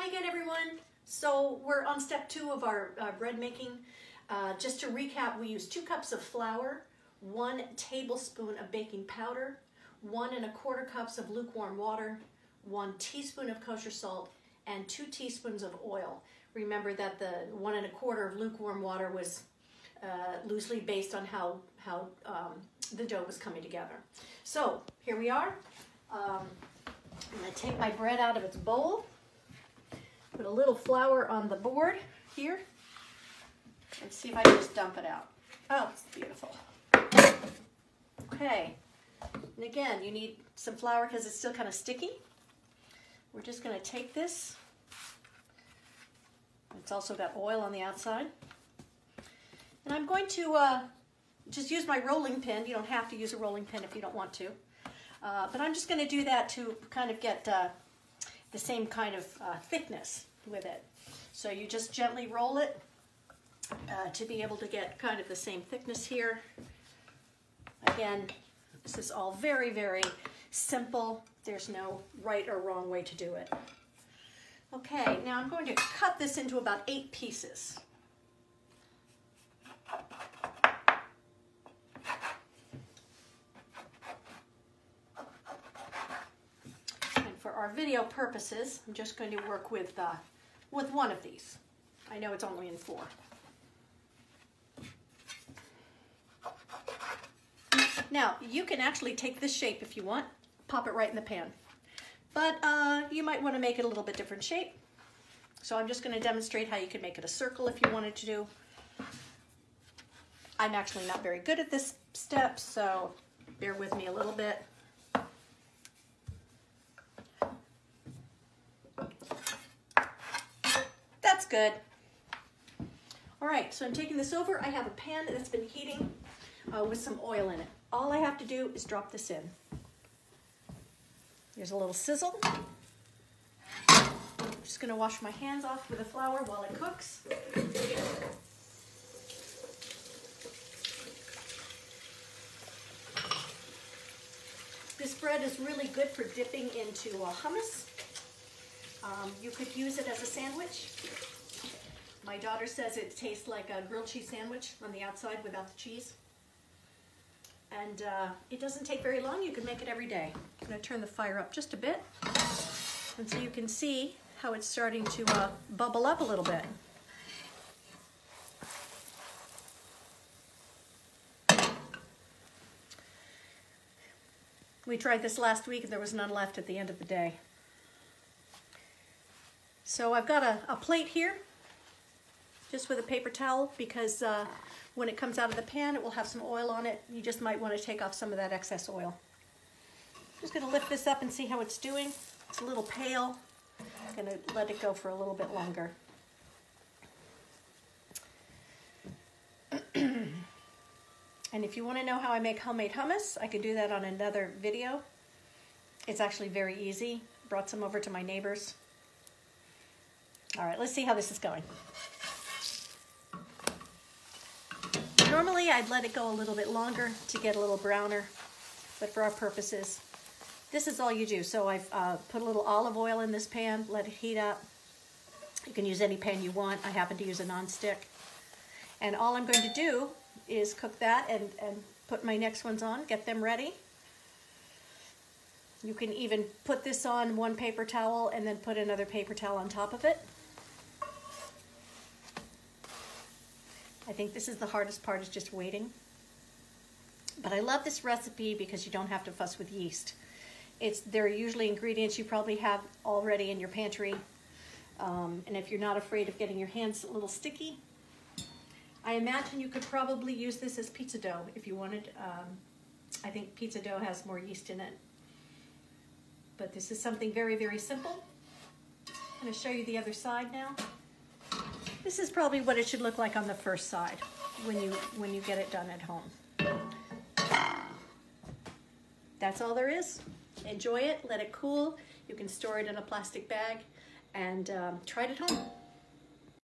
Hi again, everyone. So we're on step 2 of our bread making. Just to recap, we use 2 cups of flour, 1 tablespoon of baking powder, 1 1/4 cups of lukewarm water, 1 teaspoon of kosher salt, and 2 teaspoons of oil. Remember that the 1 1/4 of lukewarm water was loosely based on how the dough was coming together. So here we are. I'm going to take my bread out of its bowl, put a little flour on the board here, and see if I can just dump it out. Oh, it's beautiful. Okay, and again, you need some flour because it's still kind of sticky. We're just going to take this. It's also got oil on the outside. And I'm going to just use my rolling pin. You don't have to use a rolling pin if you don't want to. But I'm just going to do that to kind of get the same kind of thickness with it. So you just gently roll it to be able to get kind of the same thickness here. Again, this is all very, very simple. There's no right or wrong way to do it. Okay, now I'm going to cut this into about 8 pieces. For our video purposes, I'm just going to work with 1 of these. I know it's only in 4. Now, you can actually take this shape if you want, pop it right in the pan. But you might want to make it a little bit different shape. So I'm just going to demonstrate how you can make it a circle if you wanted to do. I'm actually not very good at this step, so bear with me a little bit. That's good. All right, so I'm taking this over. I have a pan that's been heating with some oil in it. All I have to do is drop this in. There's a little sizzle. I'm just going to wash my hands off with the flour while it cooks. This bread is really good for dipping into hummus. You could use it as a sandwich. My daughter says it tastes like a grilled cheese sandwich on the outside without the cheese. And it doesn't take very long. You can make it every day. I'm going to turn the fire up just a bit. And so you can see how it's starting to bubble up a little bit. We tried this last week and there was none left at the end of the day. So I've got a plate here, just with a paper towel, because when it comes out of the pan, it will have some oil on it. You just might want to take off some of that excess oil. Just going to lift this up and see how it's doing. It's a little pale. I'm going to let it go for a little bit longer. And if you want to know how I make homemade hummus, I could do that on another video. It's actually very easy. Brought some over to my neighbors. All right, let's see how this is going. Normally, I'd let it go a little bit longer to get a little browner, but for our purposes, this is all you do. So I've put a little olive oil in this pan, let it heat up. You can use any pan you want. I happen to use a non-stick. And all I'm going to do is cook that and put my next ones on, get them ready. You can even put this on 1 paper towel and then put another paper towel on top of it. I think this is the hardest part, is just waiting. But I love this recipe because you don't have to fuss with yeast. They're usually ingredients you probably have already in your pantry. And if you're not afraid of getting your hands a little sticky, I imagine you could probably use this as pizza dough if you wanted. I think pizza dough has more yeast in it. But this is something very, very simple. I'm going to show you the other side now. This is probably what it should look like on the first side when you get it done at home. That's all there is. Enjoy it, let it cool. You can store it in a plastic bag and try it at home.